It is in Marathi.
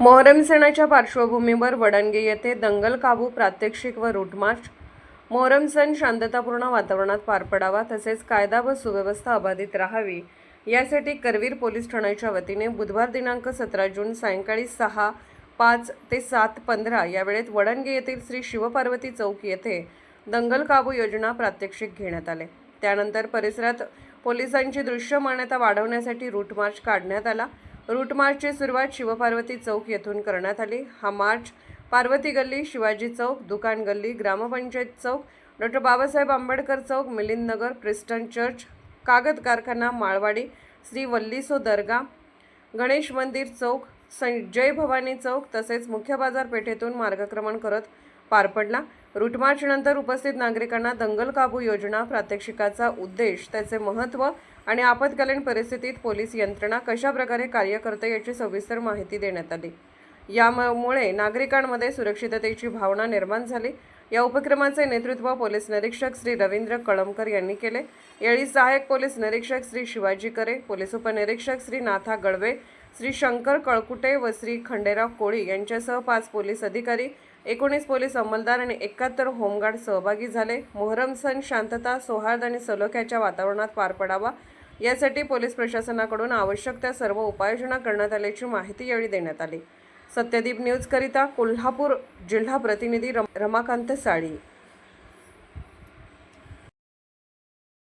मोहरम सणाच्या पार्श्वभूमीवर वडणगे येथे दंगल काबू प्रात्यक्षिक व रूट मार्च। मोहरम सण शांततापूर्ण वातावरणात पार पडावा तसेच कायदा व सुव्यवस्था अबाधित राहावी यासाठी करवीर पोलीस ठाण्याच्या वतीने बुधवार दिनांक 17 जून सायंकाळी 6:05 ते 7:15 या वेळेत वडणगे येथील श्री शिवपार्वती चौक येथे दंगल काबू योजना प्रात्यक्षिक घेण्यात आले। त्यानंतर परिसरात पोलिसांची दृश्य मान्यता वाढवण्यासाठी रूट मार्च काढण्यात आला। रूट मार्चची सुरुवात शिवपार्वती चौक येथून करण्यात आली। हा मार्च पार्वती गल्ली, शिवाजी चौक, दुकान गल्ली, ग्रामपंचायत चौक, डॉ. बाबासाहेब आंबेडकर चौक, मिलिंद नगर, प्रिस्टन चर्च, कागद कारखाना, माळवाडी, श्री वल्लीसो दर्गा, गणेश मंदिर चौक, जय भवानी चौक तसेच मुख्य बाजारपेठेतून मार्गक्रमण करत पार पडला। रूट मार्च नंतर उपस्थित नागरिकांना दंगल काबू योजना प्रात्यक्षिकाचा उद्देश, त्याचे महत्त्व आणि आपत्कालीन परिस्थितीत पोलीस यंत्रणा कशा प्रकारे कार्य करते याची सविस्तर माहिती देण्यात आली। यामुळे नागरिकांमध्ये सुरक्षिततेची भावना निर्माण झाली। या उपक्रमाचे नेतृत्व पोलीस निरीक्षक श्री रवींद्र कळमकर यांनी केले। यावेळी सहाय्यक पोलीस निरीक्षक श्री शिवाजी करे, पोलीस उपनिरीक्षक श्री नाथा गळवे, श्री शंकर कळकुटे व श्री खंडेराव कोळी यांच्यासह 5 पोलीस अधिकारी, 19 पोलीस अंमलदार आणि 71 होमगार्ड सहभागी झाले। मोहरम सण शांतता, सौहार्द आणि सलोख्याच्या वातावरणात पार पडावा यासाठी पोलीस प्रशासनाकडून आवश्यक त्या सर्व उपाययोजना करण्यात आल्याची माहिती यावेळी देण्यात आली। सत्यदीप न्यूज करिता कोल्हापूर जिल्हा प्रतिनिधी रमाकांत साळी।